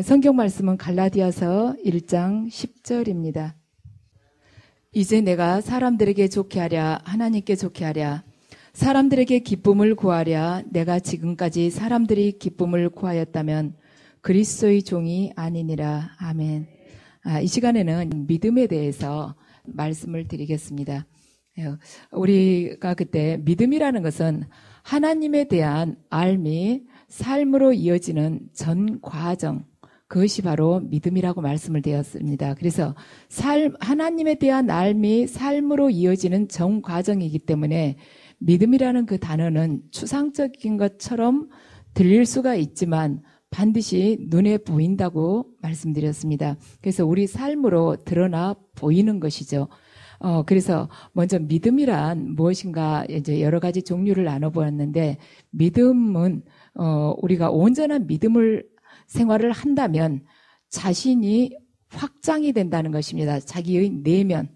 성경 말씀은 갈라디아서 1장 10절입니다. 이제 내가 사람들에게 좋게 하랴 하나님께 좋게 하랴 사람들에게 기쁨을 구하랴 내가 지금까지 사람들이 기쁨을 구하였다면 그리스도의 종이 아니니라. 아멘. 이 시간에는 믿음에 대해서 말씀을 드리겠습니다. 우리가 그때 믿음이라는 것은 하나님에 대한 알미, 삶으로 이어지는 전 과정, 그것이 바로 믿음이라고 말씀을 드렸습니다. 그래서 하나님에 대한 알미, 삶으로 이어지는 전 과정이기 때문에 믿음이라는 그 단어는 추상적인 것처럼 들릴 수가 있지만 반드시 눈에 보인다고 말씀드렸습니다. 그래서 우리 삶으로 드러나 보이는 것이죠. 그래서 먼저 믿음이란 무엇인가 이제 여러 가지 종류를 나눠보았는데 믿음은 우리가 온전한 믿음을 생활을 한다면 자신이 확장이 된다는 것입니다. 자기의 내면,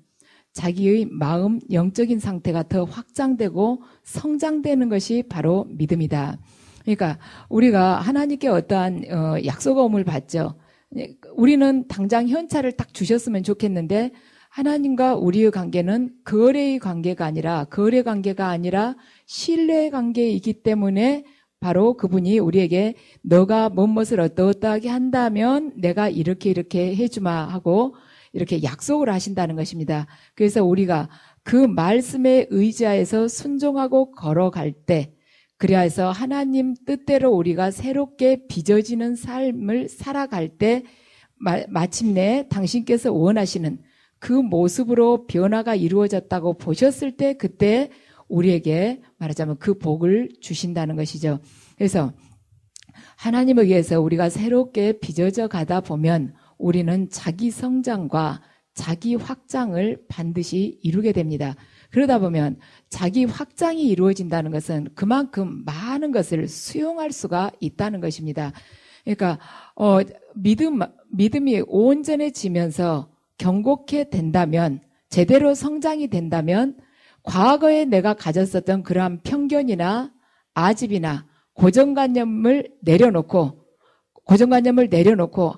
자기의 마음, 영적인 상태가 더 확장되고 성장되는 것이 바로 믿음이다. 그러니까 우리가 하나님께 어떠한 약속음을 받죠. 우리는 당장 현찰을 딱 주셨으면 좋겠는데 하나님과 우리의 관계는 거래의 관계가 아니라 신뢰의 관계이기 때문에 바로 그분이 우리에게 너가 무엇을 어떠하게 한다면 내가 이렇게 해주마 하고 이렇게 약속을 하신다는 것입니다. 그래서 우리가 그 말씀에 의지하여서 순종하고 걸어갈 때 그래서 하나님 뜻대로 우리가 새롭게 빚어지는 삶을 살아갈 때 마침내 당신께서 원하시는 그 모습으로 변화가 이루어졌다고 보셨을 때 그때 우리에게 말하자면 그 복을 주신다는 것이죠. 그래서 하나님에 의해서 우리가 새롭게 빚어져 가다 보면 우리는 자기 성장과 자기 확장을 반드시 이루게 됩니다. 그러다 보면 자기 확장이 이루어진다는 것은 그만큼 많은 것을 수용할 수가 있다는 것입니다. 그러니까 믿음이 온전해지면서 경고케 된다면 제대로 성장이 된다면 과거에 내가 가졌었던 그러한 편견이나 아집이나 고정관념을 내려놓고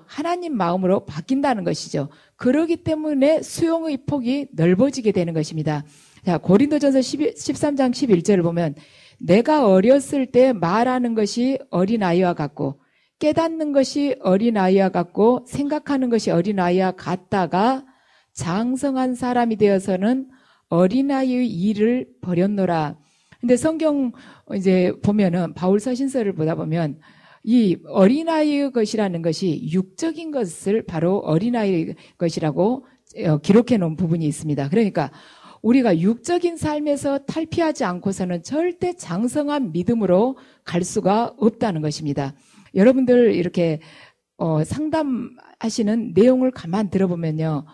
하나님 마음으로 바뀐다는 것이죠. 그렇기 때문에 수용의 폭이 넓어지게 되는 것입니다. 자, 고린도전서 13장 11절을 보면 내가 어렸을 때 말하는 것이 어린아이와 같고 깨닫는 것이 어린아이와 같고 생각하는 것이 어린아이와 같다가 장성한 사람이 되어서는 어린아이의 일을 버렸노라. 근데 성경 이제 보면은 바울 서신서를 보다 보면 이 어린아이의 것이라는 것이 육적인 것을 바로 어린아이의 것이라고 기록해 놓은 부분이 있습니다. 그러니까 우리가 육적인 삶에서 탈피하지 않고서는 절대 장성한 믿음으로 갈 수가 없다는 것입니다. 여러분들 이렇게 상담하시는 내용을 가만 들어보면요.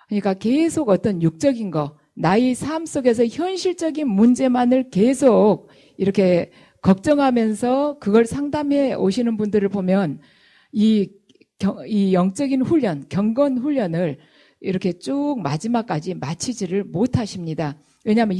그러니까 계속 어떤 육적인 거, 나의 삶 속에서 현실적인 문제만을 계속 이렇게 걱정하면서 그걸 상담해 오시는 분들을 보면 이 영적인 훈련, 경건 훈련을 이렇게 쭉 마지막까지 마치지를 못하십니다. 왜냐하면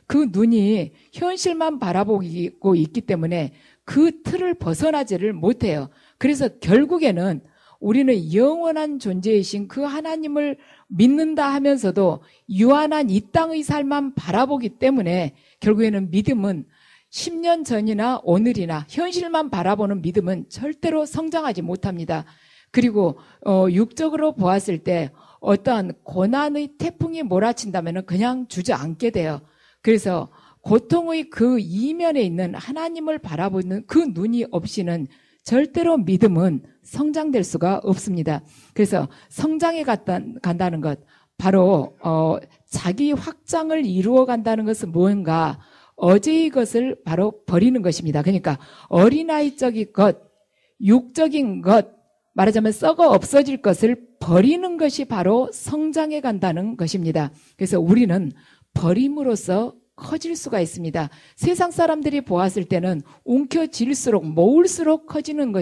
그 눈이 현실만 바라보고 있기 때문에 그 틀을 벗어나지를 못해요. 그래서 결국에는 우리는 영원한 존재이신 그 하나님을 믿는다 하면서도 유한한 이 땅의 삶만 바라보기 때문에 결국에는 믿음은 10년 전이나 오늘이나 현실만 바라보는 믿음은 절대로 성장하지 못합니다. 그리고 육적으로 보았을 때 어떠한 고난의 태풍이 몰아친다면 그냥 주저앉게 돼요. 그래서 고통의 그 이면에 있는 하나님을 바라보는 그 눈이 없이는 절대로 믿음은 성장될 수가 없습니다. 그래서 성장해 간다는 것, 바로 자기 확장을 이루어 간다는 것은 무언가 어제의 것을 바로 버리는 것입니다. 그러니까 어린아이적인 것, 육적인 것, 말하자면 썩어 없어질 것을 버리는 것이 바로 성장해 간다는 것입니다. 그래서 우리는 버림으로써 커질 수가 있습니다. 세상 사람들이 보았을 때는 움켜질수록 모을수록 커지는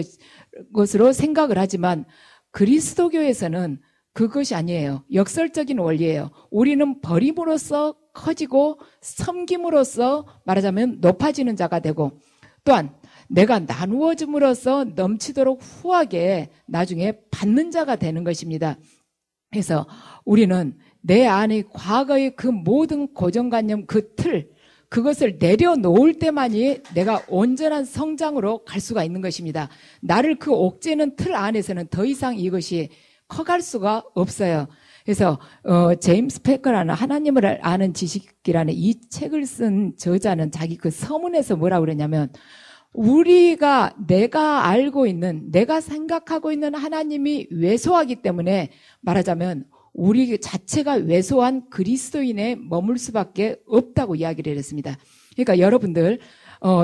것으로 생각을 하지만 그리스도교에서는 그것이 아니에요. 역설적인 원리예요. 우리는 버림으로써 커지고 섬김으로써 말하자면 높아지는 자가 되고 또한 내가 나누어 줌으로써 넘치도록 후하게 나중에 받는 자가 되는 것입니다. 그래서 우리는 내 안에 과거의 그 모든 고정관념, 그 틀, 그것을 내려놓을 때만이 내가 온전한 성장으로 갈 수가 있는 것입니다. 나를 그 옥죄는 틀 안에서는 더 이상 이것이 커갈 수가 없어요. 그래서 제임스 패커라는 하나님을 아는 지식이라는 이 책을 쓴 저자는 자기 그 서문에서 뭐라고 그러냐면, 내가 알고 있는, 내가 생각하고 있는 하나님이 왜소하기 때문에, 말하자면 우리 자체가 왜소한 그리스도인에 머물 수밖에 없다고 이야기를 했습니다. 그러니까 여러분들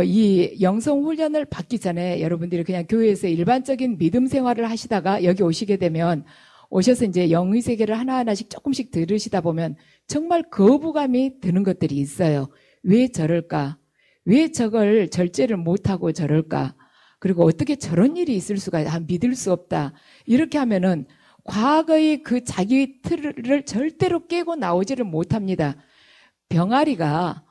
이 영성 훈련을 받기 전에 여러분들이 그냥 교회에서 일반적인 믿음 생활을 하시다가 여기 오시게 되면, 오셔서 이제 영의 세계를 하나하나씩 조금씩 들으시다 보면 정말 거부감이 드는 것들이 있어요. 왜 저럴까? 왜 저걸 절제를 못하고 저럴까? 그리고 어떻게 저런 일이 있을 수가, 믿을 수 없다. 이렇게 하면은 과거의 그 자기 틀을 절대로 깨고 나오지를 못합니다. 병아리가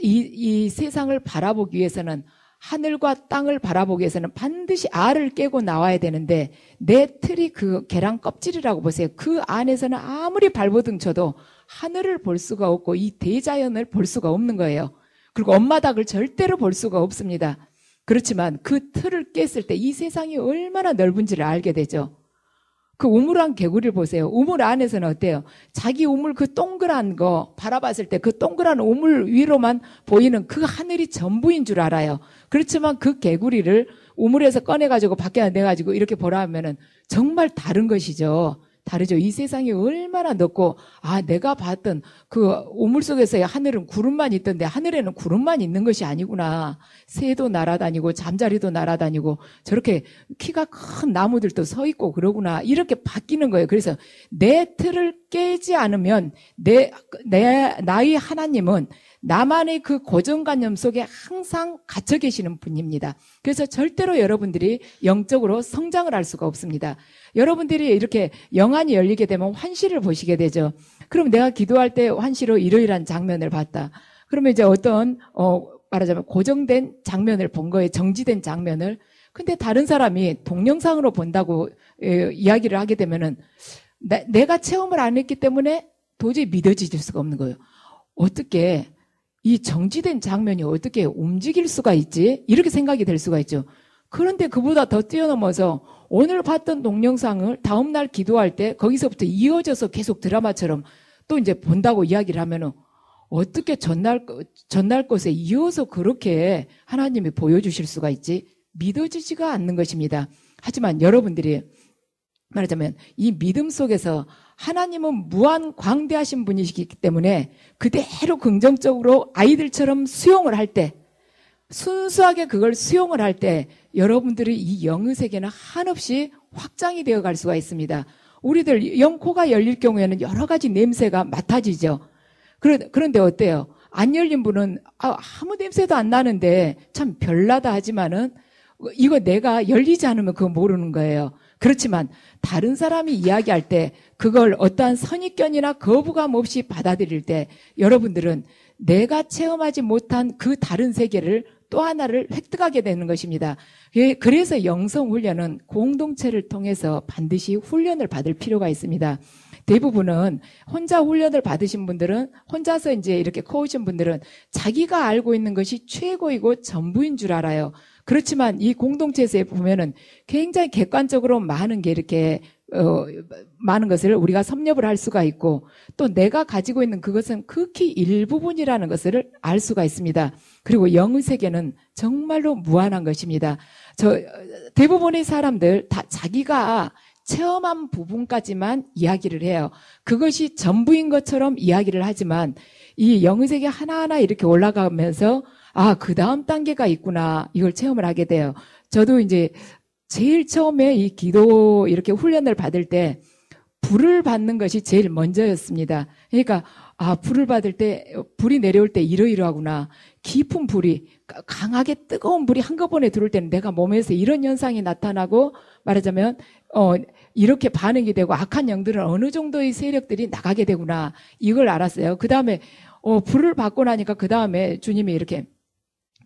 이 세상을 바라보기 위해서는, 하늘과 땅을 바라보기 위해서는 반드시 알을 깨고 나와야 되는데, 내 틀이 그 계란 껍질이라고 보세요. 그 안에서는 아무리 발버둥 쳐도 하늘을 볼 수가 없고 이 대자연을 볼 수가 없는 거예요. 그리고 엄마 닭을 절대로 볼 수가 없습니다. 그렇지만 그 틀을 깼을 때 이 세상이 얼마나 넓은지를 알게 되죠. 그 우물안 개구리를 보세요. 우물 안에서는 어때요? 자기 우물 그 동그란 거 바라봤을 때 그 동그란 우물 위로만 보이는 그 하늘이 전부인 줄 알아요. 그렇지만 그 개구리를 우물에서 꺼내가지고 밖에 내가지고 이렇게 보라 하면은 정말 다른 것이죠. 다르죠. 이 세상이 얼마나 넓고, 내가 봤던 그 우물 속에서의 하늘은 구름만 있던데 하늘에는 구름만 있는 것이 아니구나. 새도 날아다니고 잠자리도 날아다니고 저렇게 키가 큰 나무들도 서 있고 그러구나. 이렇게 바뀌는 거예요. 그래서 내 틀을 깨지 않으면 나의 하나님은 나만의 그 고정관념 속에 항상 갇혀 계시는 분입니다. 그래서 절대로 여러분들이 영적으로 성장을 할 수가 없습니다. 여러분들이 이렇게 영안이 열리게 되면 환시를 보시게 되죠. 그럼 내가 기도할 때 환시로 이러이러한 장면을 봤다. 그러면 이제 어떤 말하자면 고정된 장면을 본 거예요. 정지된 장면을. 근데 다른 사람이 동영상으로 본다고 이야기를 하게 되면은 내가 체험을 안 했기 때문에 도저히 믿어질 수가 없는 거예요. 어떻게 이 정지된 장면이 어떻게 움직일 수가 있지? 이렇게 생각이 될 수가 있죠. 그런데 그보다 더 뛰어넘어서 오늘 봤던 동영상을 다음날 기도할 때 거기서부터 이어져서 계속 드라마처럼 또 이제 본다고 이야기를 하면은 어떻게 전날 것에 이어서 그렇게 하나님이 보여주실 수가 있지? 믿어지지가 않는 것입니다. 하지만 여러분들이 말하자면 이 믿음 속에서 하나님은 무한 광대하신 분이시기 때문에 그대로 긍정적으로 아이들처럼 수용을 할 때, 순수하게 그걸 수용을 할 때 여러분들의 이 영의 세계는 한없이 확장이 되어 갈 수가 있습니다. 우리들 영코가 열릴 경우에는 여러 가지 냄새가 맡아지죠. 그런데 어때요? 안 열린 분은 아무 냄새도 안 나는데 참 별나다 하지만은 이거 내가 열리지 않으면 그거 모르는 거예요. 그렇지만 다른 사람이 이야기할 때 그걸 어떠한 선입견이나 거부감 없이 받아들일 때 여러분들은 내가 체험하지 못한 그 다른 세계를 또 하나를 획득하게 되는 것입니다. 그래서 영성훈련은 공동체를 통해서 반드시 훈련을 받을 필요가 있습니다. 대부분은 혼자 훈련을 받으신 분들은, 혼자서 이제 이렇게 커오신 분들은 자기가 알고 있는 것이 최고이고 전부인 줄 알아요. 그렇지만 이 공동체에서 보면은 굉장히 객관적으로 많은 게 이렇게 많은 것을 우리가 섭렵을 할 수가 있고, 또 내가 가지고 있는 그것은 극히 일부분이라는 것을 알 수가 있습니다. 그리고 영의 세계는 정말로 무한한 것입니다. 대부분의 사람들 다 자기가 체험한 부분까지만 이야기를 해요. 그것이 전부인 것처럼 이야기를 하지만 이 영의 세계 하나하나 이렇게 올라가면서 그 다음 단계가 있구나, 이걸 체험을 하게 돼요. 저도 이제 제일 처음에 이 기도 이렇게 훈련을 받을 때 불을 받는 것이 제일 먼저였습니다. 그러니까 불을 받을 때, 불이 내려올 때 이러이러하구나. 깊은 불이, 강하게 뜨거운 불이 한꺼번에 들어올 때는 내가 몸에서 이런 현상이 나타나고, 말하자면 이렇게 반응이 되고 악한 영들은 어느 정도의 세력들이 나가게 되구나, 이걸 알았어요. 그 다음에 불을 받고 나니까 그 다음에 주님이 이렇게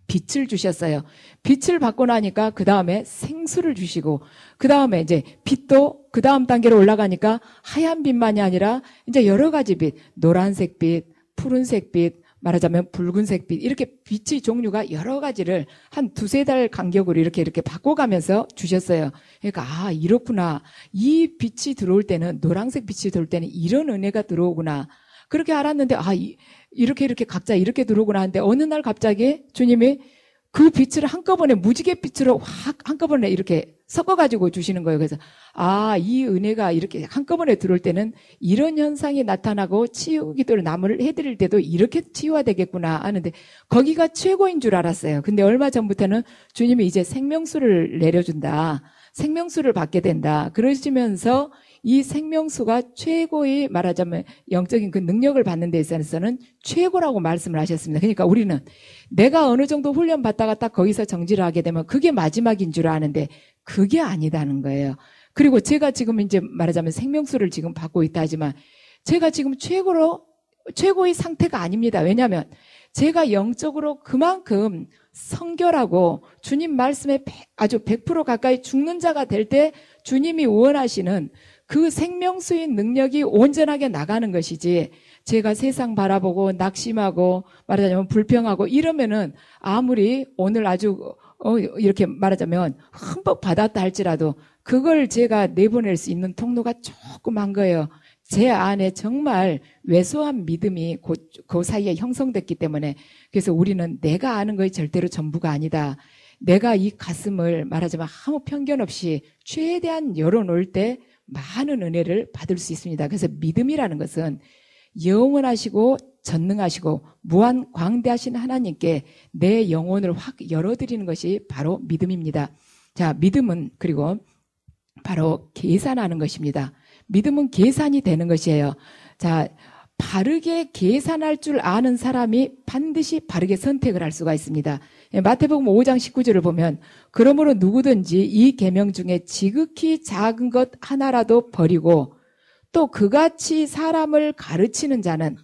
빛을 주셨어요. 빛을 받고 나니까 그 다음에 생수를 주시고, 그 다음에 이제 빛도 그 다음 단계로 올라가니까 하얀 빛만이 아니라 이제 여러 가지 빛, 노란색 빛, 푸른색 빛, 말하자면 붉은색 빛, 이렇게 빛의 종류가 여러 가지를 한 두세 달 간격으로 이렇게 바꿔가면서 주셨어요. 그러니까, 아, 이렇구나. 이 빛이 들어올 때는, 노란색 빛이 들어올 때는 이런 은혜가 들어오구나. 그렇게 알았는데, 아, 이렇게 각자 이렇게 들어오구나 하는데, 어느 날 갑자기 주님이 그 빛을 한꺼번에 무지개 빛으로 확 한꺼번에 이렇게 섞어가지고 주시는 거예요. 그래서 아, 이 은혜가 이렇게 한꺼번에 들어올 때는 이런 현상이 나타나고 치유 기도를 남을 해드릴 때도 이렇게 치유가 되겠구나 하는데 거기가 최고인 줄 알았어요. 근데 얼마 전부터는 주님이 이제 생명수를 내려준다. 생명수를 받게 된다. 그러시면서 이 생명수가 최고의 말하자면 영적인 그 능력을 받는 데 있어서는 최고라고 말씀을 하셨습니다. 그러니까 우리는 내가 어느 정도 훈련 받다가 딱 거기서 정지를 하게 되면 그게 마지막인 줄 아는데 그게 아니다는 거예요. 그리고 제가 지금 이제 말하자면 생명수를 지금 받고 있다 하지만 제가 지금 최고의 상태가 아닙니다. 왜냐하면 제가 영적으로 그만큼 성결하고 주님 말씀에 아주 100% 가까이 죽는 자가 될 때 주님이 원하시는 그 생명수의 능력이 온전하게 나가는 것이지 제가 세상 바라보고 낙심하고 말하자면 불평하고 이러면은 아무리 오늘 아주 이렇게 말하자면 흠뻑 받았다 할지라도 그걸 제가 내보낼 수 있는 통로가 조그만 거예요. 제 안에 정말 왜소한 믿음이 그 사이에 형성됐기 때문에 그래서 우리는 내가 아는 것이 절대로 전부가 아니다. 내가 이 가슴을 말하자면 아무 편견 없이 최대한 열어놓을 때 많은 은혜를 받을 수 있습니다. 그래서 믿음이라는 것은 영원하시고 전능하시고 무한 광대하신 하나님께 내 영혼을 확 열어드리는 것이 바로 믿음입니다. 자, 믿음은 그리고 바로 계산하는 것입니다. 믿음은 계산이 되는 것이에요. 자, 바르게 계산할 줄 아는 사람이 반드시 바르게 선택을 할 수가 있습니다. 마태복음 5장 19절을 보면 그러므로 누구든지 이 계명 중에 지극히 작은 것 하나라도 버리고 또 그같이 사람을 가르치는 자는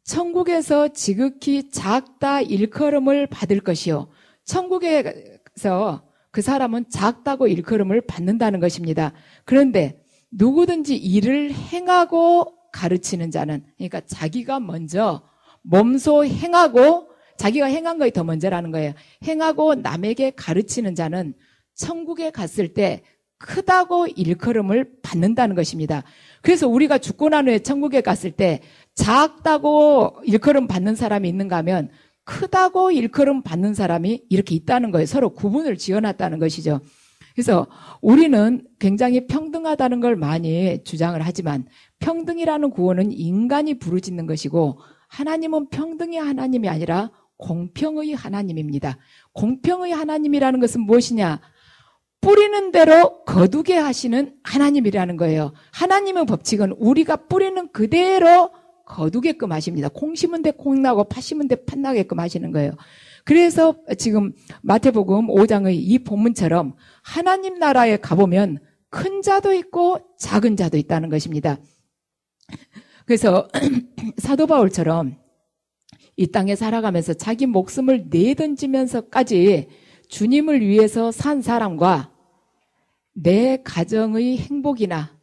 천국에서 지극히 작다 일컬음을 받을 것이요. 천국에서 그 사람은 작다고 일컬음을 받는다는 것입니다. 그런데 누구든지 이를 행하고 가르치는 자는 그러니까 자기가 먼저 몸소 행하고 자기가 행한 것이 더 먼저라는 거예요. 행하고 남에게 가르치는 자는 천국에 갔을 때 크다고 일컬음을 받는다는 것입니다. 그래서 우리가 죽고 난 후에 천국에 갔을 때 작다고 일컬음 받는 사람이 있는가 하면 크다고 일컬음 받는 사람이 이렇게 있다는 거예요. 서로 구분을 지어놨다는 것이죠. 그래서 우리는 굉장히 평등하다는 걸 많이 주장을 하지만 평등이라는 구호는 인간이 부르짖는 것이고 하나님은 평등의 하나님이 아니라 공평의 하나님입니다. 공평의 하나님이라는 것은 무엇이냐? 뿌리는 대로 거두게 하시는 하나님이라는 거예요. 하나님의 법칙은 우리가 뿌리는 그대로 거두게끔 하십니다. 콩 심은 데 콩 나고 팥 심은 데 팥 나게끔 하시는 거예요. 그래서 지금 마태복음 5장의 이 본문처럼 하나님 나라에 가보면 큰 자도 있고 작은 자도 있다는 것입니다. 그래서 사도 바울처럼 이 땅에 살아가면서 자기 목숨을 내던지면서까지 주님을 위해서 산 사람과 내 가정의 행복이나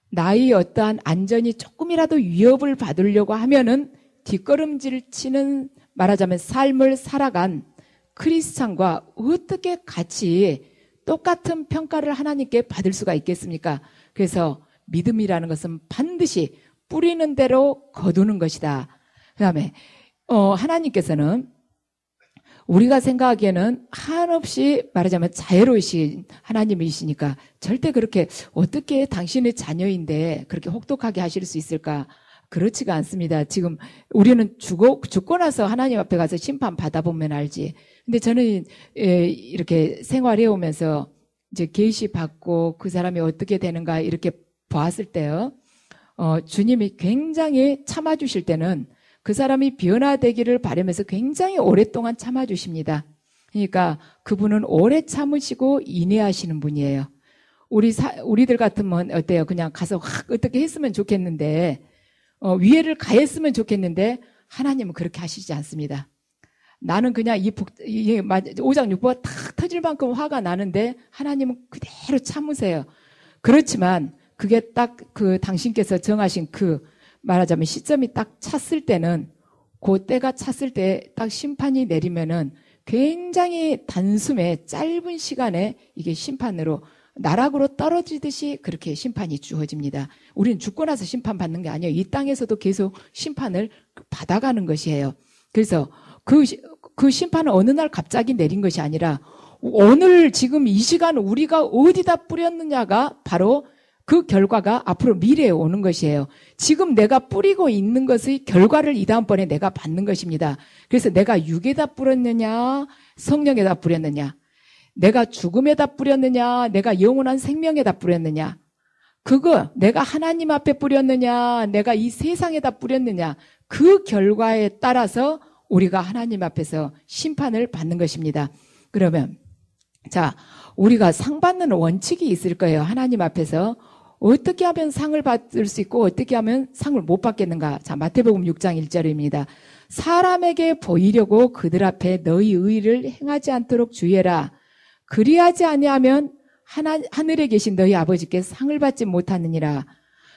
나의 어떠한 안전이 조금이라도 위협을 받으려고 하면은 뒷걸음질 치는 말하자면 삶을 살아간 크리스찬과 어떻게 같이 똑같은 평가를 하나님께 받을 수가 있겠습니까? 그래서 믿음이라는 것은 반드시 뿌리는 대로 거두는 것이다. 그 다음에 하나님께서는 우리가 생각하기에는 한없이 말하자면 자애로우신 하나님이시니까 절대 그렇게 어떻게 당신의 자녀인데 그렇게 혹독하게 하실 수 있을까? 그렇지가 않습니다. 지금 우리는 죽고 나서 하나님 앞에 가서 심판 받아보면 알지. 근데 저는 이렇게 생활해 오면서 이제 계시 받고 그 사람이 어떻게 되는가 이렇게 보았을 때요. 주님이 굉장히 참아주실 때는 그 사람이 변화되기를 바라면서 굉장히 오랫동안 참아주십니다. 그러니까 그분은 오래 참으시고 인내하시는 분이에요. 우리들 같으면 어때요? 그냥 가서 확 어떻게 했으면 좋겠는데, 위해를 가했으면 좋겠는데, 하나님은 그렇게 하시지 않습니다. 나는 그냥 오장육부가 탁 터질 만큼 화가 나는데 하나님은 그대로 참으세요. 그렇지만 그게 딱 그 당신께서 정하신 그 말하자면 시점이 딱 찼을 때는 그 때가 찼을 때 딱 심판이 내리면은 굉장히 단숨에 짧은 시간에 이게 심판으로 나락으로 떨어지듯이 그렇게 심판이 주어집니다. 우리는 죽고 나서 심판받는 게 아니에요. 이 땅에서도 계속 심판을 받아가는 것이에요. 그래서 그 심판은 어느 날 갑자기 내린 것이 아니라 오늘 지금 이 시간 우리가 어디다 뿌렸느냐가 바로 그 결과가 앞으로 미래에 오는 것이에요. 지금 내가 뿌리고 있는 것의 결과를 이 다음번에 내가 받는 것입니다. 그래서 내가 육에다 뿌렸느냐 성령에다 뿌렸느냐, 내가 죽음에다 뿌렸느냐 내가 영원한 생명에다 뿌렸느냐, 그거 내가 하나님 앞에 뿌렸느냐 내가 이 세상에다 뿌렸느냐, 그 결과에 따라서 우리가 하나님 앞에서 심판을 받는 것입니다. 그러면 자, 우리가 상 받는 원칙이 있을 거예요. 하나님 앞에서 어떻게 하면 상을 받을 수 있고 어떻게 하면 상을 못 받겠는가. 자, 마태복음 6장 1절입니다. 사람에게 보이려고 그들 앞에 너희 의를 행하지 않도록 주의해라. 그리하지 아니하면 하늘에 계신 너희 아버지께 상을 받지 못하느니라.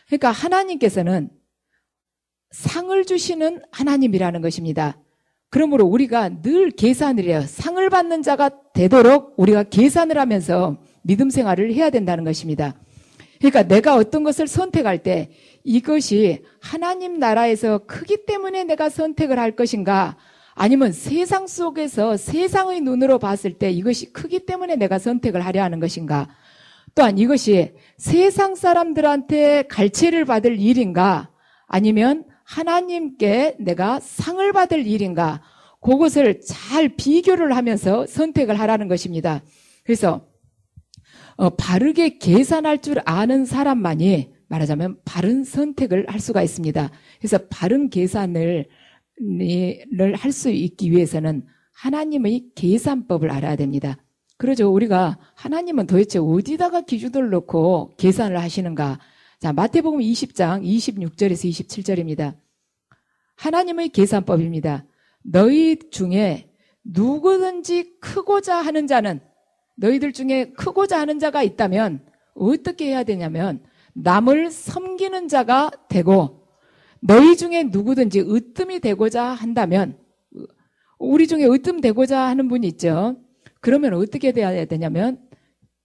그러니까 하나님께서는 상을 주시는 하나님이라는 것입니다. 그러므로 우리가 늘 계산을 해요. 상을 받는 자가 되도록 우리가 계산을 하면서 믿음 생활을 해야 된다는 것입니다. 그러니까 내가 어떤 것을 선택할 때 이것이 하나님 나라에서 크기 때문에 내가 선택을 할 것인가, 아니면 세상 속에서 세상의 눈으로 봤을 때 이것이 크기 때문에 내가 선택을 하려 하는 것인가, 또한 이것이 세상 사람들한테 갈채를 받을 일인가 아니면 하나님께 내가 상을 받을 일인가, 그것을 잘 비교를 하면서 선택을 하라는 것입니다. 그래서 바르게 계산할 줄 아는 사람만이 말하자면 바른 선택을 할 수가 있습니다. 그래서 바른 계산을 할 수 있기 위해서는 하나님의 계산법을 알아야 됩니다. 그러죠. 우리가 하나님은 도대체 어디다가 기준을 놓고 계산을 하시는가. 자, 마태복음 20장 26절에서 27절입니다. 하나님의 계산법입니다. 너희 중에 누구든지 크고자 하는 자는, 너희들 중에 크고자 하는 자가 있다면 어떻게 해야 되냐면 남을 섬기는 자가 되고, 너희 중에 누구든지 으뜸이 되고자 한다면, 우리 중에 으뜸 되고자 하는 분이 있죠. 그러면 어떻게 돼야 되냐면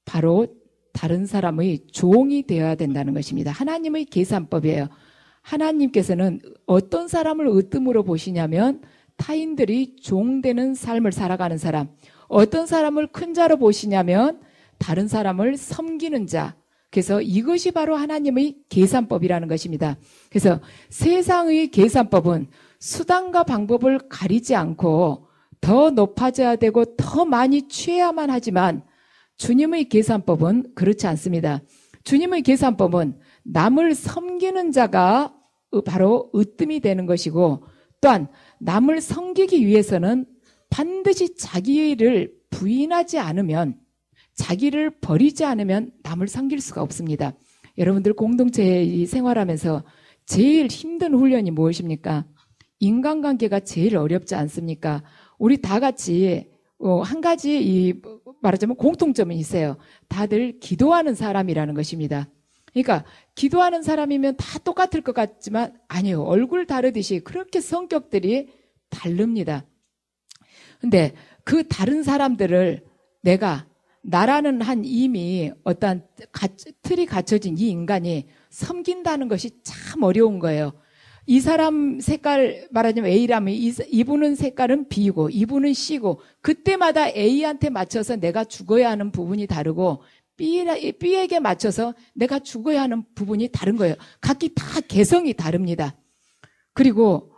바로 다른 사람의 종이 되어야 된다는 것입니다. 하나님의 계산법이에요. 하나님께서는 어떤 사람을 으뜸으로 보시냐면 타인들이 종되는 삶을 살아가는 사람, 어떤 사람을 큰 자로 보시냐면 다른 사람을 섬기는 자. 그래서 이것이 바로 하나님의 계산법이라는 것입니다. 그래서 세상의 계산법은 수단과 방법을 가리지 않고 더 높아져야 되고 더 많이 취해야만 하지만, 주님의 계산법은 그렇지 않습니다. 주님의 계산법은 남을 섬기는 자가 바로 으뜸이 되는 것이고, 또한 남을 섬기기 위해서는 반드시 자기를 부인하지 않으면, 자기를 버리지 않으면 남을 섬길 수가 없습니다. 여러분들 공동체에 생활하면서 제일 힘든 훈련이 무엇입니까? 인간관계가 제일 어렵지 않습니까? 우리 다 같이 한 가지 말하자면 공통점이 있어요. 다들 기도하는 사람이라는 것입니다. 그러니까 기도하는 사람이면 다 똑같을 것 같지만 아니에요. 얼굴 다르듯이 그렇게 성격들이 다릅니다. 근데 그 다른 사람들을 내가 나라는 한 이미 어떤 틀이 갖춰진 이 인간이 섬긴다는 것이 참 어려운 거예요. 이 사람 색깔 말하자면 A라면 이분은 색깔은 B고 이분은 C고, 그때마다 A한테 맞춰서 내가 죽어야 하는 부분이 다르고 B에게 맞춰서 내가 죽어야 하는 부분이 다른 거예요. 각기 다 개성이 다릅니다. 그리고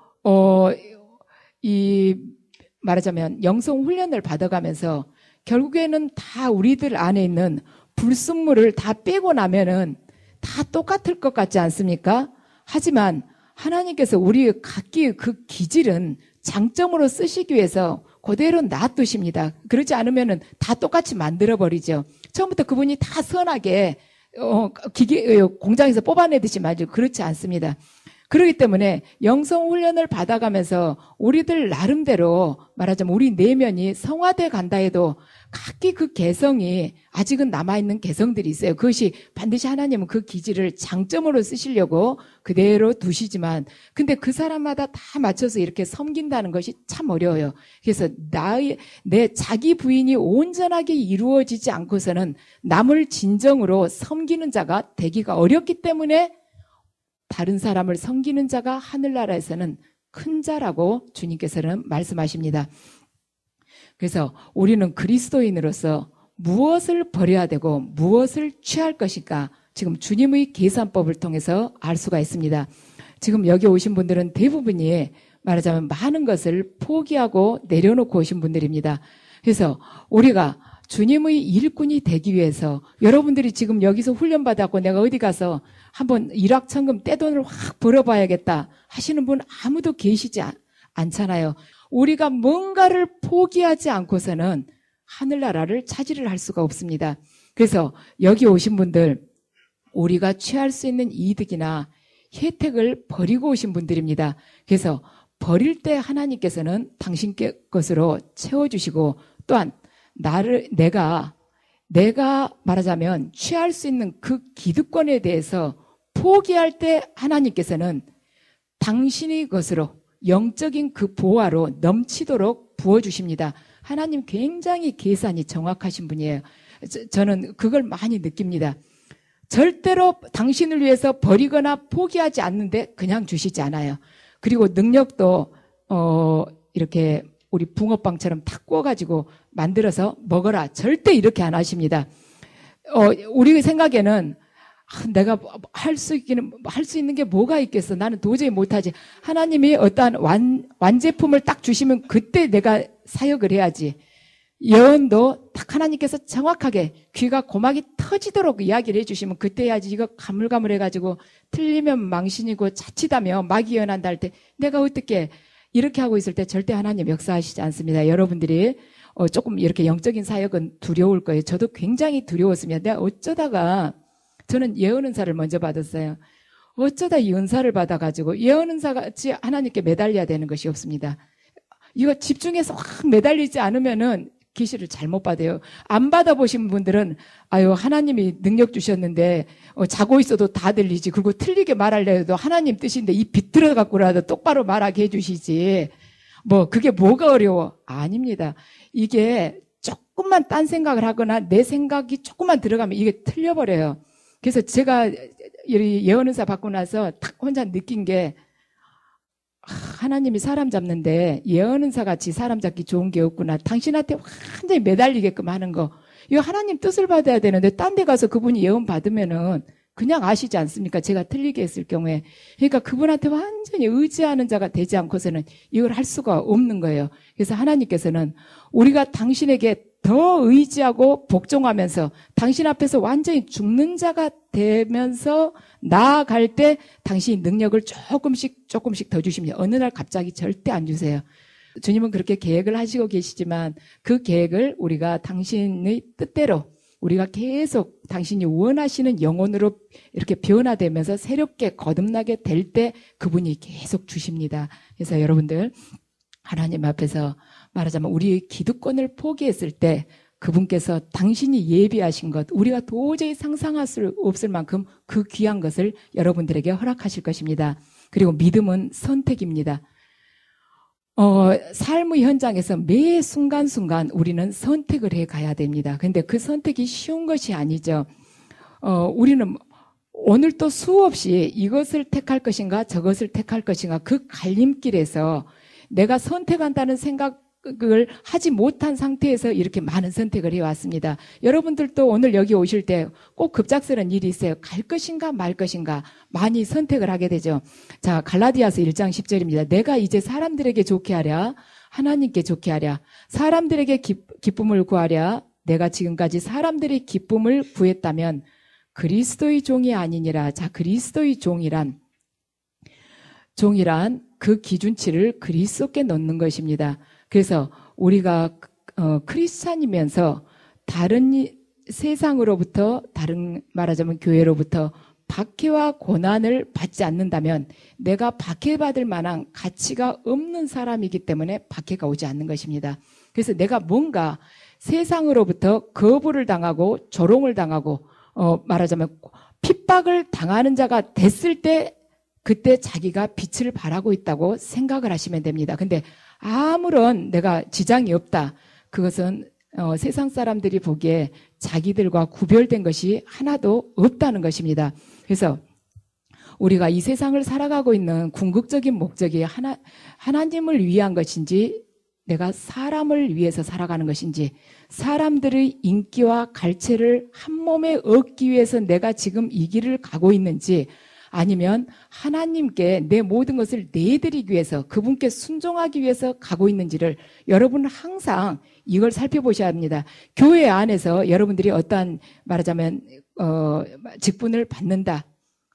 말하자면 영성 훈련을 받아가면서 결국에는 다 우리들 안에 있는 불순물을 다 빼고 나면은 다 똑같을 것 같지 않습니까? 하지만 하나님께서 우리 각기 그 기질은 장점으로 쓰시기 위해서 그대로 놔두십니다. 그렇지 않으면은 다 똑같이 만들어버리죠. 처음부터 그분이 다 선하게 공장에서 뽑아내듯이 말이죠. 그렇지 않습니다. 그렇기 때문에 영성 훈련을 받아가면서 우리들 나름대로 말하자면 우리 내면이 성화돼 간다 해도 각기 그 개성이 아직은 남아있는 개성들이 있어요. 그것이 반드시 하나님은 그 기질을 장점으로 쓰시려고 그대로 두시지만 근데 그 사람마다 다 맞춰서 이렇게 섬긴다는 것이 참 어려워요. 그래서 내 자기 부인이 온전하게 이루어지지 않고서는 남을 진정으로 섬기는 자가 되기가 어렵기 때문에 다른 사람을 섬기는 자가 하늘나라에서는 큰 자라고 주님께서는 말씀하십니다. 그래서 우리는 그리스도인으로서 무엇을 버려야 되고 무엇을 취할 것인가 지금 주님의 계산법을 통해서 알 수가 있습니다. 지금 여기 오신 분들은 대부분이 말하자면 많은 것을 포기하고 내려놓고 오신 분들입니다. 그래서 우리가 주님의 일꾼이 되기 위해서 여러분들이 지금 여기서 훈련받았고 내가 어디 가서 한번 일확천금 떼돈을 확 벌어봐야겠다 하시는 분 아무도 계시지 않잖아요. 우리가 뭔가를 포기하지 않고서는 하늘나라를 차지를 할 수가 없습니다. 그래서 여기 오신 분들 우리가 취할 수 있는 이득이나 혜택을 버리고 오신 분들입니다. 그래서 버릴 때 하나님께서는 당신 것으로 채워주시고 또한 내가 말하자면 취할 수 있는 그 기득권에 대해서 포기할 때 하나님께서는 당신의 것으로 영적인 그 보화로 넘치도록 부어주십니다. 하나님 굉장히 계산이 정확하신 분이에요. 저는 그걸 많이 느낍니다. 절대로 당신을 위해서 버리거나 포기하지 않는데 그냥 주시지 않아요. 그리고 능력도 이렇게 우리 붕어빵처럼 탁 구워가지고 만들어서 먹어라. 절대 이렇게 안 하십니다. 우리 생각에는 내가 할 수 있는 게 뭐가 있겠어. 나는 도저히 못하지. 하나님이 어떠한 완제품을 딱 주시면 그때 내가 사역을 해야지. 예언도 딱 하나님께서 정확하게 귀가 고막이 터지도록 이야기를 해주시면 그때 해야지. 이거 가물가물해가지고 틀리면 망신이고 자칫하며 막 예언한다 할 때 내가 어떻게 이렇게 하고 있을 때 절대 하나님 역사하시지 않습니다. 여러분들이 조금 이렇게 영적인 사역은 두려울 거예요. 저도 굉장히 두려웠습니다. 내가 어쩌다가 저는 예언 은사를 먼저 받았어요. 어쩌다 이 은사를 받아가지고 예언 은사같이 하나님께 매달려야 되는 것이 없습니다. 이거 집중해서 확 매달리지 않으면은 계시를 잘못 받아요. 안 받아보신 분들은 아유 하나님이 능력 주셨는데 자고 있어도 다 들리지. 그리고 틀리게 말하려 해도 하나님 뜻인데 입 비틀어 갖고라도 똑바로 말하게 해주시지. 그게 뭐가 어려워? 아닙니다. 이게 조금만 딴 생각을 하거나 내 생각이 조금만 들어가면 이게 틀려버려요. 그래서 제가 예언 은사 받고 나서 딱 혼자 느낀 게 하나님이 사람 잡는데 예언 은사 같이 사람 잡기 좋은 게 없구나. 당신한테 완전히 매달리게끔 하는 거. 이거 하나님 뜻을 받아야 되는데 딴 데 가서 그분이 예언 받으면은 그냥 아시지 않습니까? 제가 틀리게 했을 경우에. 그러니까 그분한테 완전히 의지하는 자가 되지 않고서는 이걸 할 수가 없는 거예요. 그래서 하나님께서는 우리가 당신에게 더 의지하고 복종하면서 당신 앞에서 완전히 죽는 자가 되면서 나아갈 때 당신이 능력을 조금씩 더 주십니다. 어느 날 갑자기 절대 안 주세요. 주님은 그렇게 계획을 하시고 계시지만 그 계획을 우리가 당신의 뜻대로 우리가 계속 당신이 원하시는 영혼으로 이렇게 변화되면서 새롭게 거듭나게 될 때 그분이 계속 주십니다. 그래서 여러분들 하나님 앞에서 말하자면 우리의 기득권을 포기했을 때 그분께서 당신이 예비하신 것 우리가 도저히 상상할 수 없을 만큼 그 귀한 것을 여러분들에게 허락하실 것입니다. 그리고 믿음은 선택입니다. 삶의 현장에서 매 순간순간 우리는 선택을 해 가야 됩니다. 근데 그 선택이 쉬운 것이 아니죠. 우리는 오늘 또 수없이 이것을 택할 것인가 저것을 택할 것인가 그 갈림길에서 내가 선택한다는 생각을 하지 못한 상태에서 이렇게 많은 선택을 해왔습니다. 여러분들도 오늘 여기 오실 때 꼭 급작스러운 일이 있어요. 갈 것인가 말 것인가 많이 선택을 하게 되죠. 자, 갈라디아서 1장 10절입니다. 내가 이제 사람들에게 좋게 하랴 하나님께 좋게 하랴 사람들에게 기쁨을 구하랴 내가 지금까지 사람들의 기쁨을 구했다면 그리스도의 종이 아니니라. 자, 그리스도의 종이란 그 기준치를 그리스도께 넣는 것입니다. 그래서 우리가 크리스찬이면서 다른 세상으로부터 다른 말하자면 교회로부터 박해와 고난을 받지 않는다면 내가 박해받을 만한 가치가 없는 사람이기 때문에 박해가 오지 않는 것입니다. 그래서 내가 뭔가 세상으로부터 거부를 당하고 조롱을 당하고 말하자면 핍박을 당하는 자가 됐을 때 그때 자기가 빛을 발하고 있다고 생각을 하시면 됩니다. 근데 아무런 내가 지장이 없다. 그것은 세상 사람들이 보기에 자기들과 구별된 것이 하나도 없다는 것입니다. 그래서 우리가 이 세상을 살아가고 있는 궁극적인 목적이 하나님을 위한 것인지 내가 사람을 위해서 살아가는 것인지 사람들의 인기와 갈채를 한 몸에 얻기 위해서 내가 지금 이 길을 가고 있는지 아니면 하나님께 내 모든 것을 내드리기 위해서 그분께 순종하기 위해서 가고 있는지를 여러분은 항상 이걸 살펴보셔야 합니다. 교회 안에서 여러분들이 어떠한 말하자면 직분을 받는다.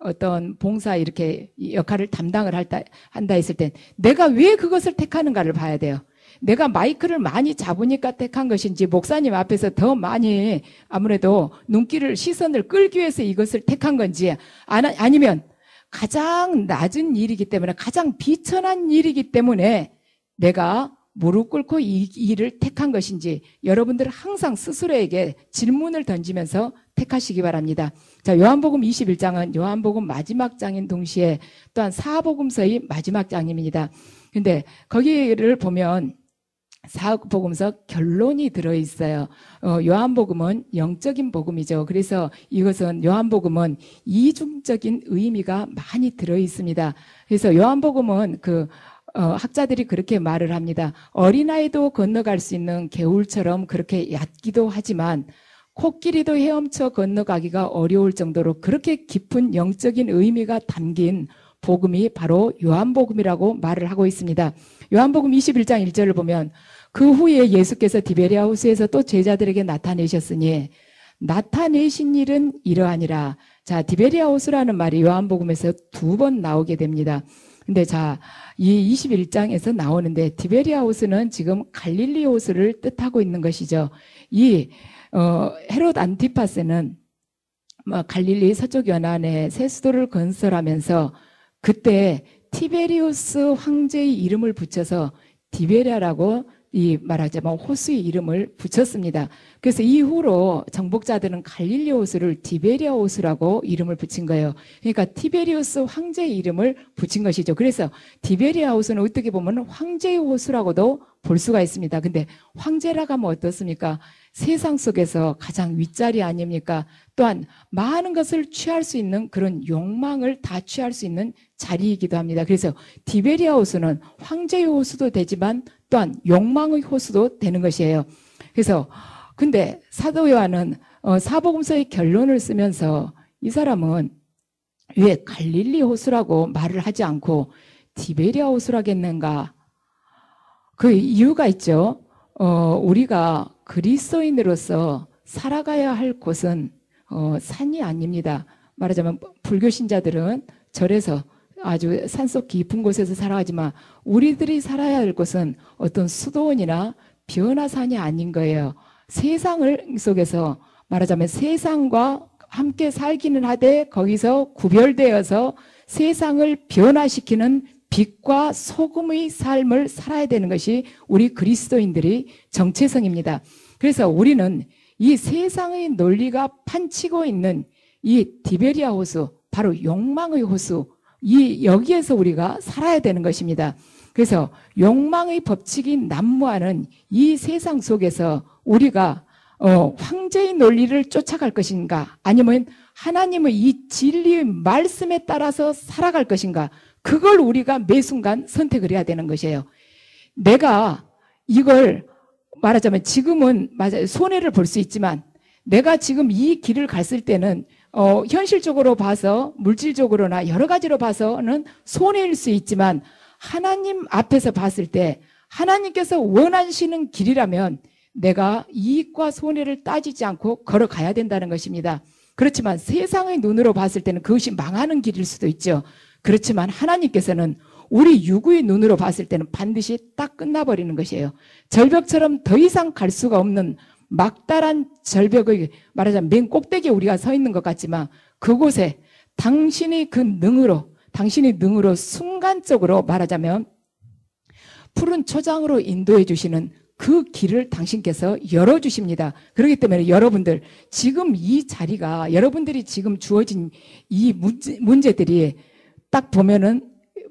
어떤 봉사 이렇게 역할을 담당을 한다 했을 땐 내가 왜 그것을 택하는가를 봐야 돼요. 내가 마이크를 많이 잡으니까 택한 것인지 목사님 앞에서 더 많이 아무래도 눈길을 시선을 끌기 위해서 이것을 택한 건지 아니면 가장 낮은 일이기 때문에 가장 비천한 일이기 때문에 내가 무릎 꿇고 이 일을 택한 것인지 여러분들 항상 스스로에게 질문을 던지면서 택하시기 바랍니다. 자, 요한복음 21장은 요한복음 마지막 장인 동시에 또한 사복음서의 마지막 장입니다. 근데 거기를 보면 사복음서 결론이 들어있어요. 요한복음은 영적인 복음이죠. 그래서 이것은 요한복음은 이중적인 의미가 많이 들어있습니다. 그래서 요한복음은 학자들이 그렇게 말을 합니다. 어린아이도 건너갈 수 있는 개울처럼 그렇게 얕기도 하지만 코끼리도 헤엄쳐 건너가기가 어려울 정도로 그렇게 깊은 영적인 의미가 담긴 복음이 바로 요한복음이라고 말을 하고 있습니다. 요한복음 21장 1절을 보면 그 후에 예수께서 디베리아 호수에서 또 제자들에게 나타내셨으니 나타내신 일은 이러하니라. 자, 디베리아 호수라는 말이 요한복음에서 2번 나오게 됩니다. 근데 자, 이 21장에서 나오는데 디베리아 호수는 지금 갈릴리 호수를 뜻하고 있는 것이죠. 이 헤롯 안티파스는 갈릴리 서쪽 연안에 새 수도를 건설하면서 그때 티베리우스 황제의 이름을 붙여서 디베리아라고 말하자면 호수의 이름을 붙였습니다. 그래서 이후로 정복자들은 갈릴리 호수를 디베리아 호수라고 이름을 붙인 거예요. 그러니까 티베리우스 황제의 이름을 붙인 것이죠. 그래서 디베리아 호수는 어떻게 보면 황제의 호수라고도 볼 수가 있습니다. 근데 황제라고 하면 어떻습니까? 세상 속에서 가장 윗자리 아닙니까? 또한 많은 것을 취할 수 있는 그런 욕망을 다 취할 수 있는 자리이기도 합니다. 그래서 디베리아 호수는 황제의 호수도 되지만 또한 욕망의 호수도 되는 것이에요. 그래서 근데 사도 요한은 사복음서의 결론을 쓰면서 이 사람은 왜 갈릴리 호수라고 말을 하지 않고 디베리아 호수라겠는가? 그 이유가 있죠. 우리가 그리스도인으로서 살아가야 할 곳은 산이 아닙니다. 말하자면 불교 신자들은 절에서 아주 산속 깊은 곳에서 살아가지만 우리들이 살아야 할 곳은 어떤 수도원이나 변화산이 아닌 거예요. 세상을 속에서 말하자면 세상과 함께 살기는 하되 거기서 구별되어서 세상을 변화시키는 빛과 소금의 삶을 살아야 되는 것이 우리 그리스도인들의 정체성입니다. 그래서 우리는 이 세상의 논리가 판치고 있는 이 디베리아 호수, 바로 욕망의 호수, 여기에서 우리가 살아야 되는 것입니다. 그래서 욕망의 법칙이 난무하는 이 세상 속에서 우리가 황제의 논리를 쫓아갈 것인가 아니면 하나님의 이 진리의 말씀에 따라서 살아갈 것인가 그걸 우리가 매 순간 선택을 해야 되는 것이에요. 내가 이걸 말하자면 지금은 맞아요. 손해를 볼 수 있지만 내가 지금 이 길을 갔을 때는 현실적으로 봐서 물질적으로나 여러 가지로 봐서는 손해일 수 있지만 하나님 앞에서 봤을 때 하나님께서 원하시는 길이라면 내가 이익과 손해를 따지지 않고 걸어가야 된다는 것입니다. 그렇지만 세상의 눈으로 봤을 때는 그것이 망하는 길일 수도 있죠. 그렇지만 하나님께서는 우리 육의 눈으로 봤을 때는 반드시 딱 끝나버리는 것이에요. 절벽처럼 더 이상 갈 수가 없는 막다란 절벽의 말하자면 맨 꼭대기에 우리가 서 있는 것 같지만 그곳에 당신이 능으로 순간적으로 말하자면 푸른 초장으로 인도해 주시는 그 길을 당신께서 열어주십니다. 그렇기 때문에 여러분들 지금 이 자리가 여러분들이 지금 주어진 이 문제들이 딱 보면은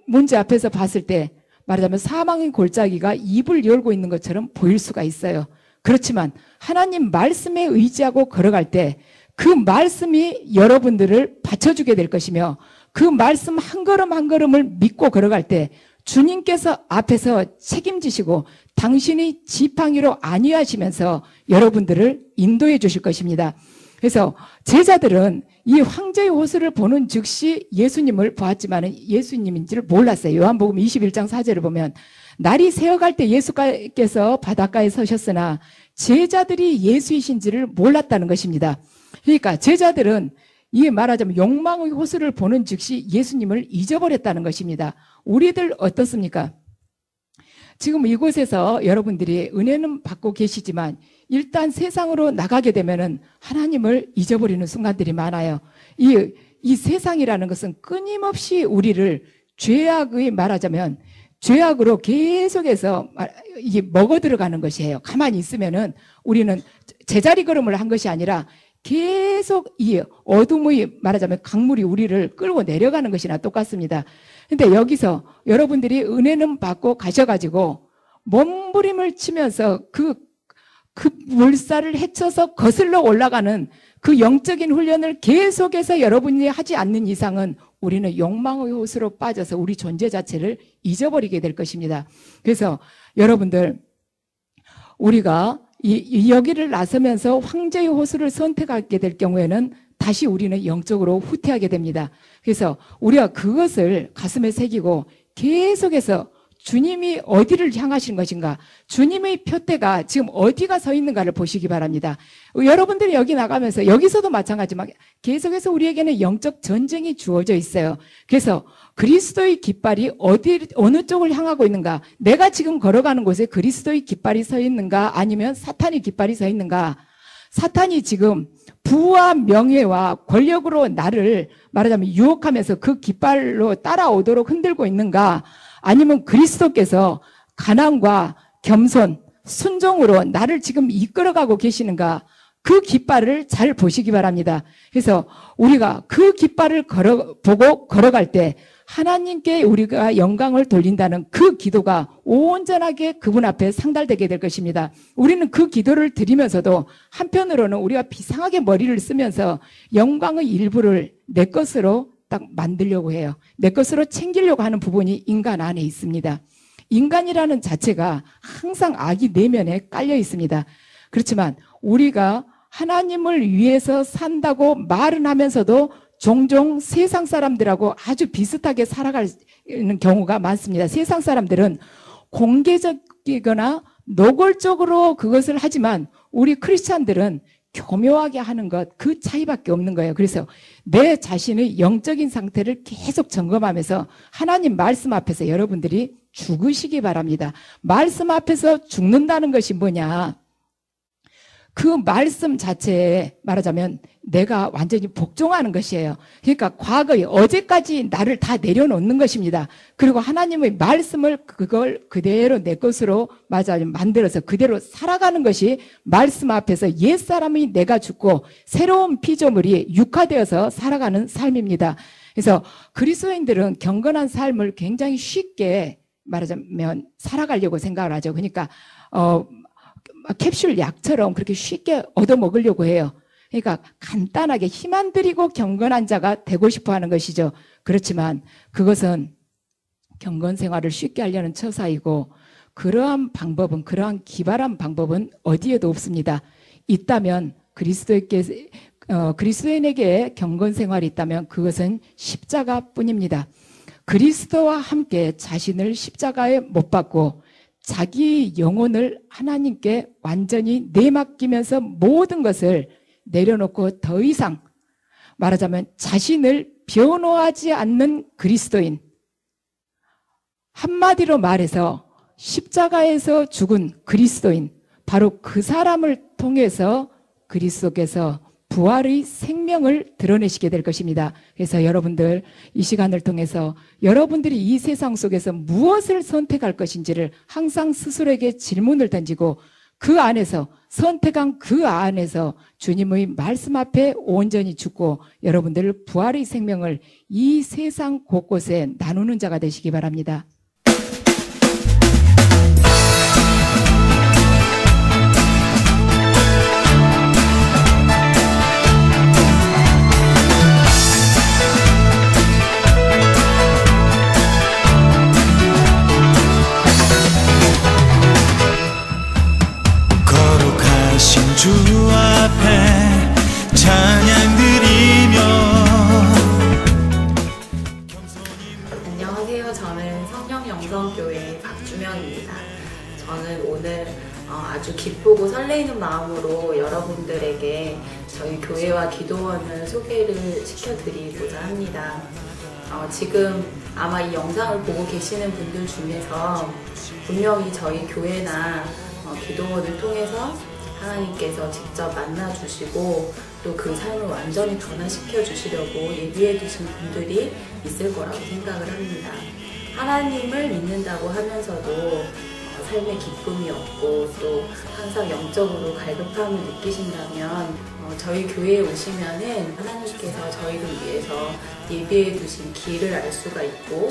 문제 앞에서 봤을 때 말하자면 사망의 골짜기가 입을 열고 있는 것처럼 보일 수가 있어요. 그렇지만 하나님 말씀에 의지하고 걸어갈 때 그 말씀이 여러분들을 받쳐주게 될 것이며 그 말씀 한 걸음 한 걸음을 믿고 걸어갈 때 주님께서 앞에서 책임지시고 당신이 지팡이로 안위하시면서 여러분들을 인도해 주실 것입니다. 그래서 제자들은 이 황제의 호수를 보는 즉시 예수님을 보았지만 예수님인지를 몰랐어요. 요한복음 21장 4절을 보면 날이 새어갈 때 예수께서 바닷가에 서셨으나 제자들이 예수이신지를 몰랐다는 것입니다. 그러니까 제자들은 이게 말하자면 욕망의 호수를 보는 즉시 예수님을 잊어버렸다는 것입니다. 우리들 어떻습니까? 지금 이곳에서 여러분들이 은혜는 받고 계시지만 일단 세상으로 나가게 되면은 하나님을 잊어버리는 순간들이 많아요. 이 세상이라는 것은 끊임없이 우리를 죄악의 말하자면 죄악으로 계속해서 이게 먹어 들어가는 것이에요. 가만히 있으면은 우리는 제자리 걸음을 한 것이 아니라 계속 이 어둠의 말하자면 강물이 우리를 끌고 내려가는 것이나 똑같습니다. 근데 여기서 여러분들이 은혜는 받고 가셔가지고 몸부림을 치면서 그 물살을 헤쳐서 거슬러 올라가는 그 영적인 훈련을 계속해서 여러분이 하지 않는 이상은 우리는 욕망의 호수로 빠져서 우리 존재 자체를 잊어버리게 될 것입니다. 그래서 여러분들 우리가 여기를 나서면서 황제의 호수를 선택하게 될 경우에는 다시 우리는 영적으로 후퇴하게 됩니다. 그래서 우리가 그것을 가슴에 새기고 계속해서 주님이 어디를 향하신 것인가, 주님의 표대가 지금 어디가 서 있는가를 보시기 바랍니다. 여러분들이 여기 나가면서 여기서도 마찬가지지만 계속해서 우리에게는 영적 전쟁이 주어져 있어요. 그래서 그리스도의 깃발이 어느 쪽을 향하고 있는가, 내가 지금 걸어가는 곳에 그리스도의 깃발이 서 있는가 아니면 사탄의 깃발이 서 있는가. 사탄이 지금 부와 명예와 권력으로 나를 말하자면 유혹하면서 그 깃발로 따라오도록 흔들고 있는가, 아니면 그리스도께서 가난과 겸손, 순종으로 나를 지금 이끌어가고 계시는가, 그 깃발을 잘 보시기 바랍니다. 그래서 우리가 그 깃발을 보고 걸어갈 때 하나님께 우리가 영광을 돌린다는 그 기도가 온전하게 그분 앞에 상달되게 될 것입니다. 우리는 그 기도를 드리면서도 한편으로는 우리가 비상하게 머리를 쓰면서 영광의 일부를 내 것으로 딱 만들려고 해요. 내 것으로 챙기려고 하는 부분이 인간 안에 있습니다. 인간이라는 자체가 항상 악이 내면에 깔려 있습니다. 그렇지만 우리가 하나님을 위해서 산다고 말은 하면서도 종종 세상 사람들하고 아주 비슷하게 살아가는 경우가 많습니다. 세상 사람들은 공개적이거나 노골적으로 그것을 하지만 우리 크리스찬들은 교묘하게 하는 것, 그 차이밖에 없는 거예요. 그래서 내 자신의 영적인 상태를 계속 점검하면서 하나님 말씀 앞에서 여러분들이 죽으시기 바랍니다. 말씀 앞에서 죽는다는 것이 뭐냐? 그 말씀 자체에 말하자면 내가 완전히 복종하는 것이에요. 그러니까 과거에 어제까지 나를 다 내려놓는 것입니다. 그리고 하나님의 말씀을 그걸 그대로 내 것으로 말하자면 만들어서 그대로 살아가는 것이 말씀 앞에서 옛사람이 내가 죽고 새로운 피조물이 육화되어서 살아가는 삶입니다. 그래서 그리스도인들은 경건한 삶을 굉장히 쉽게 말하자면 살아가려고 생각을 하죠. 그러니까 캡슐 약처럼 그렇게 쉽게 얻어먹으려고 해요. 그러니까 간단하게 힘 안 들이고 경건한 자가 되고 싶어 하는 것이죠. 그렇지만 그것은 경건 생활을 쉽게 하려는 처사이고 그러한 방법은, 그러한 기발한 방법은 어디에도 없습니다. 있다면 그리스도인에게 경건 생활이 있다면 그것은 십자가뿐입니다. 그리스도와 함께 자신을 십자가에 못 박고 자기 영혼을 하나님께 완전히 내맡기면서 모든 것을 내려놓고 더 이상 말하자면 자신을 변호하지 않는 그리스도인, 한마디로 말해서 십자가에서 죽은 그리스도인, 바로 그 사람을 통해서 그리스도께서 부활의 생명을 드러내시게 될 것입니다. 그래서 여러분들 이 시간을 통해서 여러분들이 이 세상 속에서 무엇을 선택할 것인지를 항상 스스로에게 질문을 던지고 그 안에서 선택한 그 안에서 주님의 말씀 앞에 온전히 죽고 여러분들 부활의 생명을 이 세상 곳곳에 나누는 자가 되시기 바랍니다. 주 앞에 찬양 드리며. 안녕하세요. 저는 성령영성교회 박주명입니다. 저는 오늘 아주 기쁘고 설레이는 마음으로 여러분들에게 저희 교회와 기도원을 소개를 시켜드리고자 합니다. 지금 아마 이 영상을 보고 계시는 분들 중에서 분명히 저희 교회나 기도원을 통해서 하나님께서 직접 만나주시고 또 그 삶을 완전히 변화시켜 주시려고 예비해 두신 분들이 있을 거라고 생각을 합니다. 하나님을 믿는다고 하면서도 삶의 기쁨이 없고 또 항상 영적으로 갈급함을 느끼신다면 저희 교회에 오시면은 하나님께서 저희를 위해서 예비해 두신 길을 알 수가 있고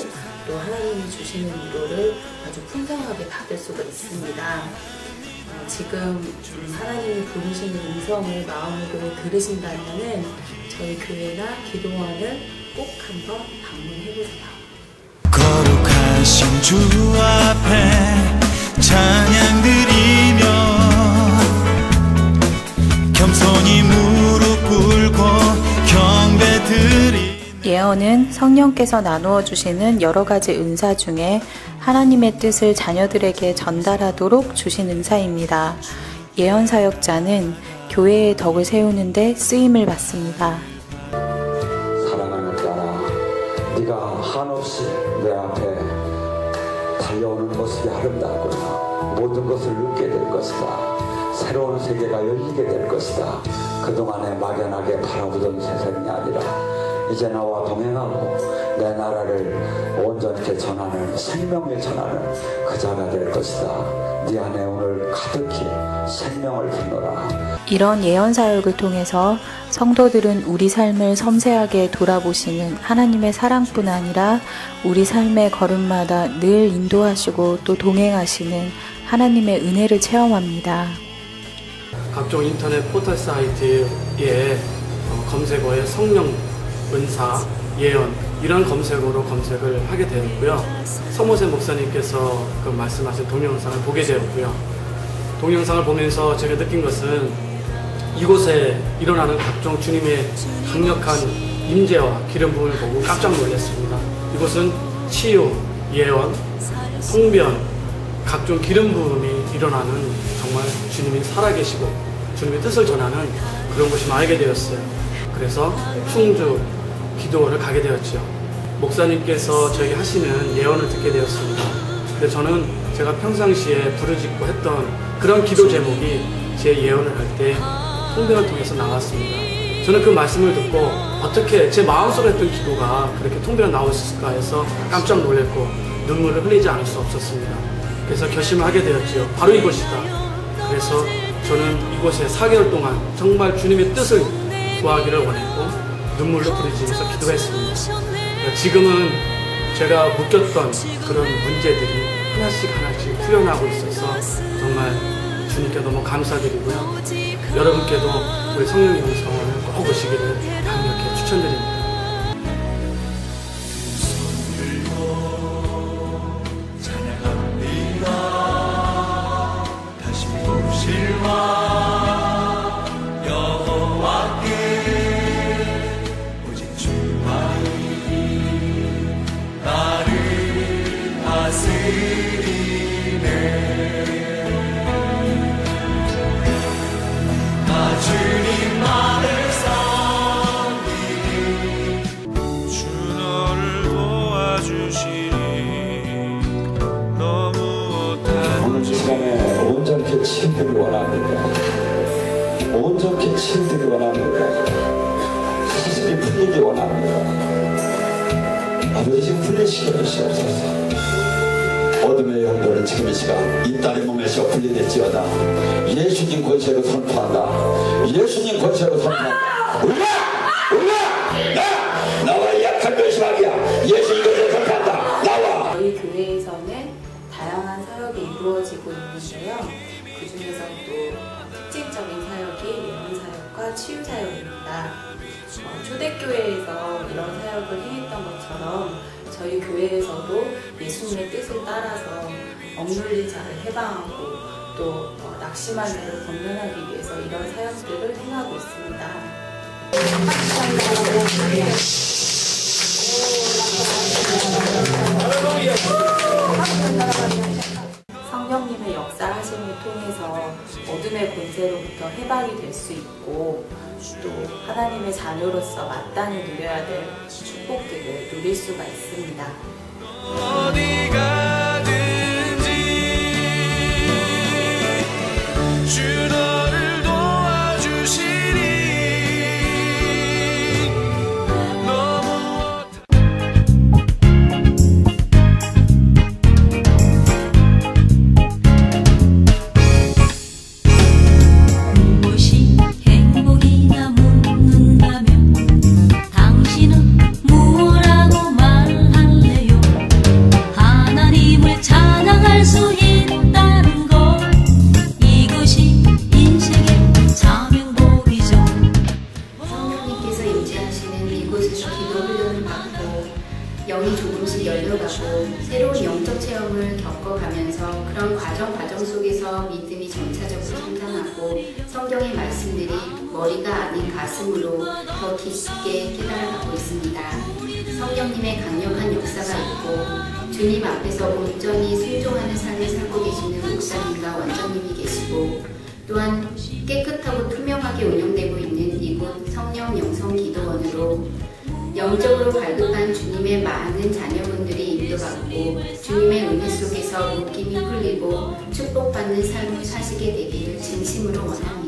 또 하나님이 주시는 위로를 아주 풍성하게 받을 수가 있습니다. 지금 하나님이 부르시는 음성을 마음으로 들으신다면은 저희 교회나 기도원을 꼭 한번 방문해보세요. 거룩하신 주 앞에 찬양 드리며 겸손히 무릎 꿇고 경배 드리. 예언은 성령께서 나누어 주시는 여러 가지 은사 중에 하나님의 뜻을 자녀들에게 전달하도록 주신 은사입니다. 예언 사역자는 교회의 덕을 세우는 데 쓰임을 받습니다. 사랑하는 딸아, 네가 한없이 내 앞에 달려오는 모습이 아름답구나. 모든 것을 얻게 될 것이다. 새로운 세계가 열리게 될 것이다. 그동안에 막연하게 바라보던 세상이 아니라 이제 나와 동행하고 내 나라를 온전히 전하는 생명을 전하는 그 자가 될 것이다. 네 안에 오늘 가득히 생명을 품노라. 이런 예언 사역을 통해서 성도들은 우리 삶을 섬세하게 돌아보시는 하나님의 사랑뿐 아니라 우리 삶의 걸음마다 늘 인도하시고 또 동행하시는 하나님의 은혜를 체험합니다. 각종 인터넷 포털 사이트에 검색어에 성령, 은사, 예언 이런 검색어로 검색을 하게 되었고요. 서모세 목사님께서 그 말씀하신 동영상을 보게 되었고요. 동영상을 보면서 제가 느낀 것은 이곳에 일어나는 각종 주님의 강력한 임재와 기름 부음을 보고 깜짝 놀랐습니다. 이곳은 치유, 예언, 성변, 각종 기름 부음이 일어나는 정말 주님이 살아계시고 주님의 뜻을 전하는 그런 곳이 알게 되었어요. 그래서 충주 기도원을 가게 되었죠. 목사님께서 저에게 하시는 예언을 듣게 되었습니다. 근데 저는 제가 평상시에 부르짖고 했던 그런 기도 제목이 제 예언을 할 때 통변을 통해서 나왔습니다. 저는 그 말씀을 듣고 어떻게 제 마음속에 했던 기도가 그렇게 통변에 나올 수 있을까 해서 깜짝 놀랐고 눈물을 흘리지 않을 수 없었습니다. 그래서 결심을 하게 되었지요. 바로 이곳이다. 그래서 저는 이곳에 4개월 동안 정말 주님의 뜻을 구하기를 원했고 눈물로 부르짖으면서 기도했습니다. 지금은 제가 묶였던 그런 문제들이 하나씩 풀려나고 있어서 정말 주님께 너무 감사드리고요. 여러분께도 우리 성령 영성을 꼭 오시기를 강력히 추천드립니다. 주님만을 나옵니다. 아버지 지금 분리시켜 주시옵소서. 어둠의 영도는 지금 이 시간 이 딸의 몸에서 분리됐지어다. 예수님 권세로 선포한다. 예수님 권세로 선포한다. 올라! 나와 약한 결심하기야. 예수님 권세로 선포한다. 나와. 저희 교회에서는 다양한 사역이 이루어지고 있는데요. 그 중에서도 특징적인 사역이 예언 사역과 치유 사역입니다. 초대교회에서 이런 사역을 행했던 것처럼 저희 교회에서도 예수님의 뜻을 따라서 억눌린 자를 해방하고 또 낙심한 자를 건면하기 위해서 이런 사역들을 행하고 있습니다. 성령님의 역사하심을 통해서 어둠의 권세로부터 해방이 될 수 있고 또 하나님의 자녀로서 마땅히 누려야 될 축복들을 누릴 수가 있습니다. 어디 가든지 주 너를 도와주시니 너무 무엇이 행복이냐 묻는다면 당신은 무엇라고 말할래요? 하나님을 찬양할 수 있다는 것, 이것이 인생의 자명복이죠. 성령님께서 임재하시는 이곳에서 기도 훈련을 받고 영이 조금씩 열려가고 새로운 영적 체험을 겪어가면서 그런 과정 속에서 믿음이 점차적으로 성장하고 성경의 말씀들이 머리가 아닌 가슴으로 더 깊게 깨달아가고 있습니다. 성령님의 강력한 역사가 있고 주님 앞에서 온전히 순종하는 삶을 살고 계시는 목사님과 원장님이 계시고 또한 깨끗하고 투명하게 운영되고 있는 이곳 성령 영성 기도원으로 영적으로 갈급한 주님의 많은 자녀분들이 인도받고 주님의 은혜 속에서 묶임이 풀리고 축복받는 삶을 사시게 되기를 진심으로 원합니다.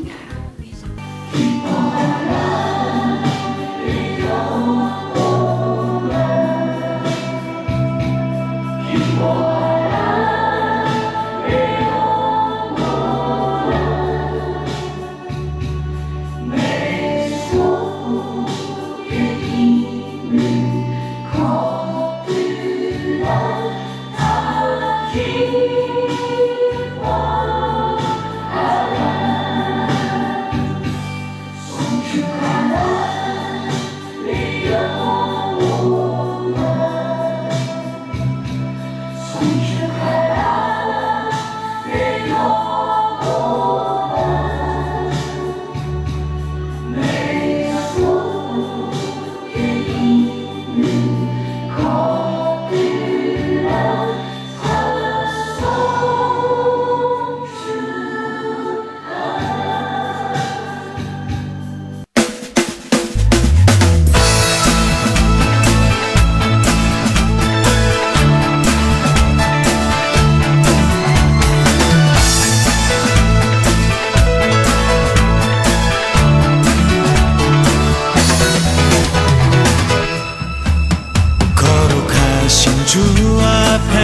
주 앞에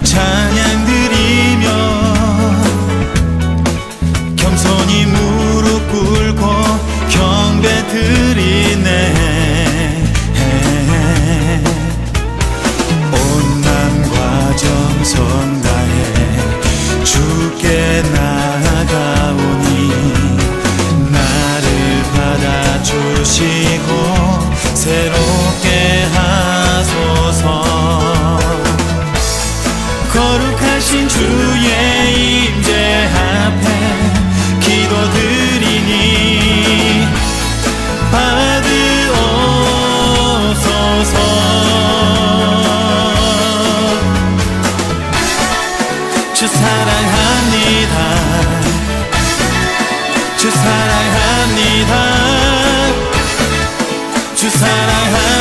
찬양 드리며 겸손히 무릎 꿇고 경배 드리네. 온맘과 정성 다해 주께 나아가오니 나를 받아주시고 새롭게 하소서. 거룩하신 주의 임재 앞에 기도드리니 받으옵소서. 주 사랑합니다. 주 사랑합니다. 주 사랑합니다.